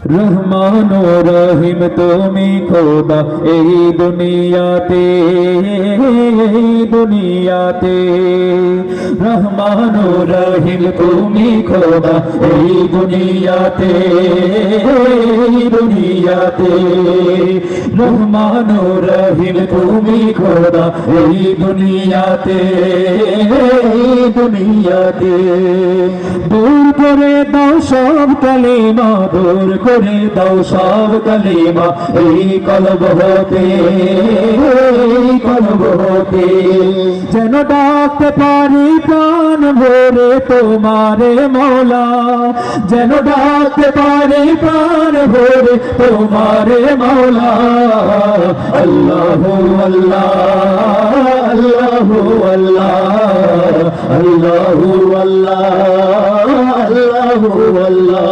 রহমান ও রহিম তুমি খোদা এই দুনিয়াতে, দুনিয়াতে রহমান ও রহিম তুমি খোদা এই দুনিয়াতে, দুনিয়াতে রহমান ও রহিম তুমি খোদা এই দুনিয়াতে, দুনিয়াতে দূর করে দাও সব কালিমা, দূর করে দাও সব কালিমা এই কলব হতে, কলব হতে যেন ডাকতে পারি প্রাণ ভরে তোমারে মৌলা, যেন ডাকতে পারি প্রাণ ভরে তোমারে মৌলা। আল্লাহু আল্লাহ, আল্লাহু আল্লাহ, আল্লাহু আল্লাহ, আল্লাহু আল্লাহ।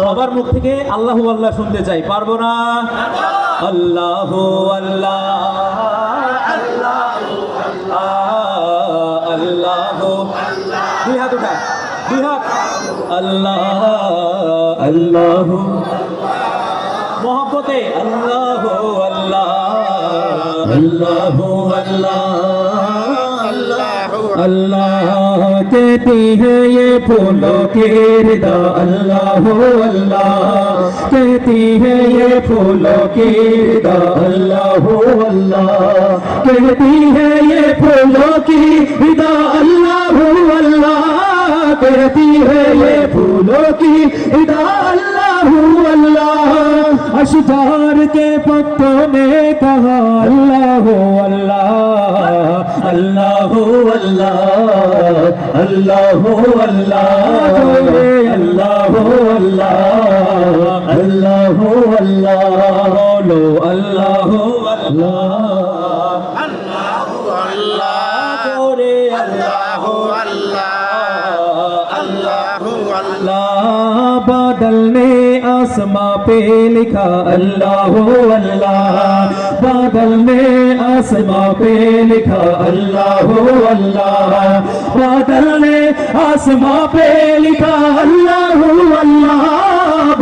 সবার মুখ থেকে আল্লাহু আল্লাহ শুনতে চাই, পারবো না? আল্লাহু আল্লাহ, আল্লাহু আল্লাহ, আল্লাহু দুই হাত উঠা, দুই হাত আল্লাহ, আল্লাহু মোহব্বতে আল্লাহু আল্লাহ, আল্লাহু আল্লাহ, अल्लाह कहती है ये फूलों की रिदा, अल्लाह अल्लाह कहती है ये फूलों की रिदा, अल्लाह अल्लाह कहती है ये फूलों की रिदा, अल्लाह अल्लाह कहती है ये फूलों की रिदा, अल्लाह अल्लाह। अशजार के पत्तों ने कहा अल्लाह अल्लाह, अल्लाह अल्लाह, अल्लाह अल्लाह, अल्लाह अल्लाह, अल्लाह अल्लाह, बोलो अल्लाह अल्लाह, अल्लाह अल्लाह, बोले अल्लाह अल्लाह, अल्लाह अल्लाह। बादल ने आसमां पे लिखा अल्लाह अल्लाह, बादल ने आसमां पे लिखा अल्लाह अल्लाह, बादल ने आसमां पे लिखा अल्लाह अल्लाह,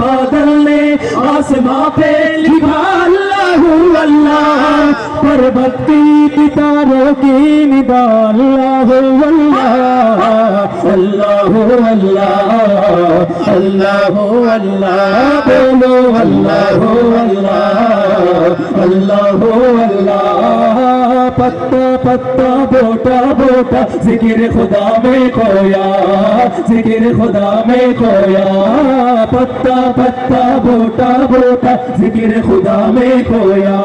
बादल ने आसमां पे लिखा अल्लाह अल्लाह। पर्वत की सितारों की निदा अल्लाह अल्लाह, अल्लाह अल्लाह, अल्लाह अल्लाह, बोलो अल्लाह अल्लाह, अल्लाह अल्लाह। पत्ता पत्ता बोटा बोटा जिक्र खुदा में खोया, जिक्र खुदा में खोया, पत्ता पत्ता बोटा बोटा जिक्र खुदा में खोया,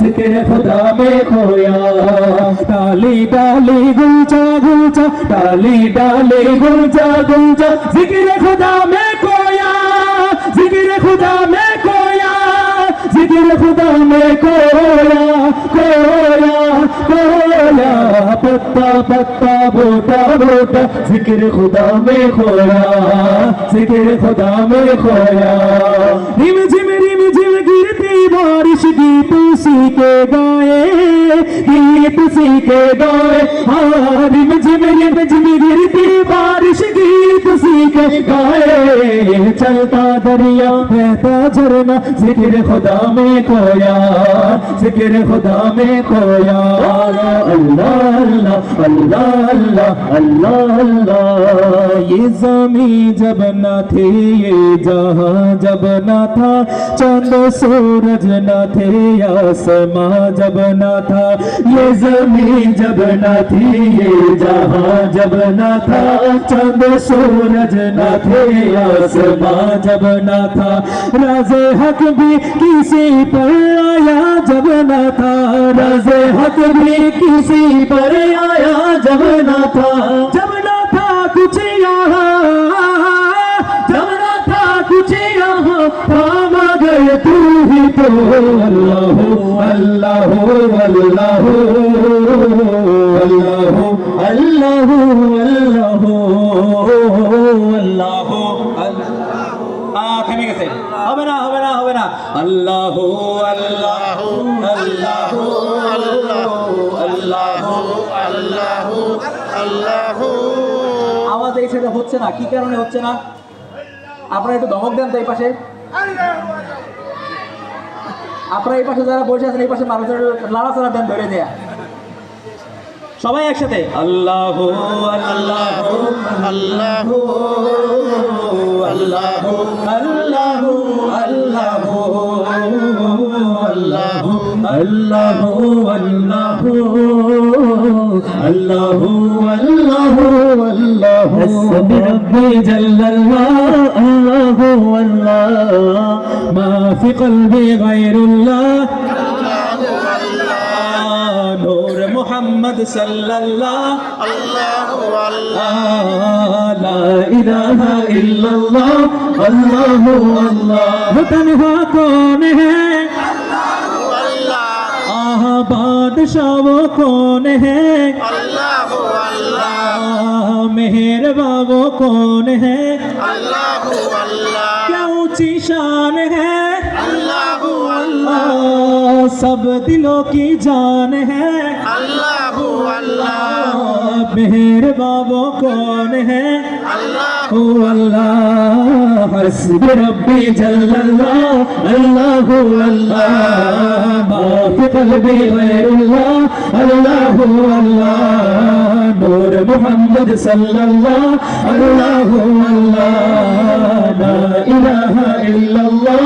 जिक्र खुदा में खोया। डाली डाली गुलचा गुलचा, डाली डाली गुलचा गुलचा जिक्र खुदा में खोया, जिक्र खुदा में खोया, जिक्र खुदा में खोया, खोया खोया। पत्ता पत्ता बोटा बोटा जिक्र खुदा में खोया, जिक्र खुदा में खोया। रिम झिम गिरती बारिश गीत उसी के गाए, गीत उसी के गाए। हाँ रिम झिम गिरती बारिश गीत उसी के गाए। चलता दरिया बहता झरना जिक्र खुदा में खोया, जिक्र खुदा में खोया। अल्लाह अल्लाह अल्लाह अल्लाह अल्लाह अल्लाह। ये ज़मीं जब न थी, ये जहां जब न था, चंद सूरज न थे, आसमां जब न था। ये ज़मीं जब न थी, ये जहां जब न था, चंद सूरज न थे, आसमां जब न था। राज़े हक भी किसी पर आया जब न था, राज़े हक भी किसी पर आया जब न था। जब न था कुछ यहाँ, जब न था कुछ यहाँ, था मगर तू ही तो। अल्लाह अल्लाह अल्लाह अल्लाह अल्लाह अल्लाह अल्लाह। থেমে গেছে, হবে না হবে না হবে না। আল্লাহ আল্লাহ আল্লাহ আল্লাহ अल्लाह अल्लाह। আওয়াজ এই সাথে হচ্ছে না, কি কারণে হচ্ছে না? আপনারা একটু ধমক দেন তো এই পাশে। আপনারা এই পাশে যারা বসে আছেন এই পাশে মানুষের লাড়াচাড়া দেন ধরে দেয়া সবাই একসাথে আল্লাহু আল্লাহু আল্লাহু আল্লাহু আল্লাহু আল্লাহু আল্লাহু আল্লাহু আল্লাহু আল্লাহু আল্লাহু আল্লাহু হাসবি রব্বি জাল্লাল্লাহ আল্লাহু আল্লাহ মা ফি কলবি গায়রুল্লাহ নূর মুহাম্মদ সাল্লাল্লাহ আল্লাহু আল্লাহ লা ইলাহা ইল্লাল্লাহ আল্লাহু আল্লাহ वो तन्हा कौन है बादशाह वो कौन है আল্লাহু আল্লাহ मेहरबा वो कौन है আল্লাহু আল্লাহ क्या ऊंची शान है আল্লাহু আল্লাহ सब दिलों की जान है আল্লাহু আল্লাহ मेहरबा वो कौन है আল্লাহু अल्लाह हस्बी रब्बी जल्लल्लाह अल्लाहु अल्लाह मा फी क़ल्बी गैरुल्लाह अल्लाहु अल्लाह नूर मुहम्मद सल्लल्लाह अल्लाहु अल्लाह ला इलाहा इल्लल्लाह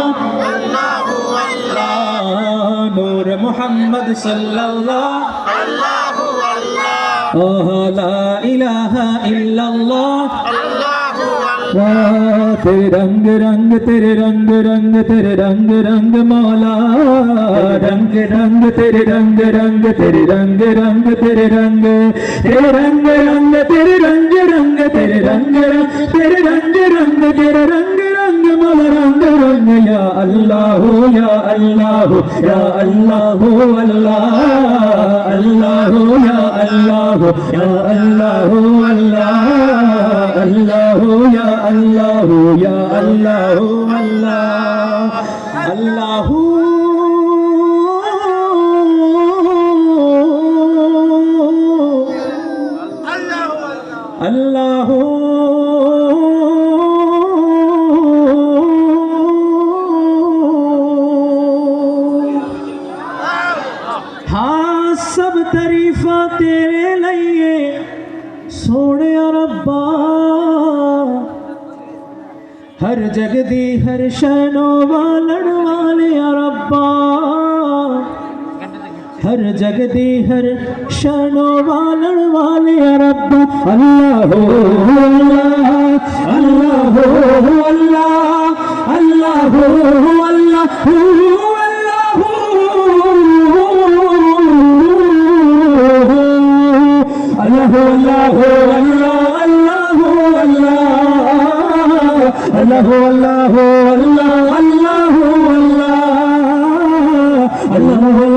আল্লাহু আল্লাহ নূর মুহাম্মদ সাল্লাল্লাহ আল্লাহু আল্লাহ লা ইলাহা ইল্লাল্লাহ আল্লাহু আল্লাহ वाह तेरे रंग रंग तेरे रंग रंग तेरे रंग रंग मौला रंग रंग तेरे रंग रंग तेरे रंग रंग तेरे रंग तेरे रंग रंग तेरे रंग रंग तेरे रंग रंग तेरे रंग रंग तेरे रंग रंग मौला रंग रंग या अल्लाह या अल्लाह या अल्लाह अल्लाह अल्लाह या अल्लाह या अल्लाह अल्लाह अल्लाह या अल्लाह या अल्लाह अल्लाह अल्लाह अल्लाह हाँ सब तारीफा तेरे लिए सोने रब्बा हर जगदी हर शनो वालण वाले रब्बा हर जगदी हर शनो वालण वाले रब्बा अल्लाह अल्लाह अल्लाह अल्लाह अल्लाह अल्लाह अल्लाह अल्लाह अल्लाह अल्लाह अल्लाह अल्लाह अल्लाह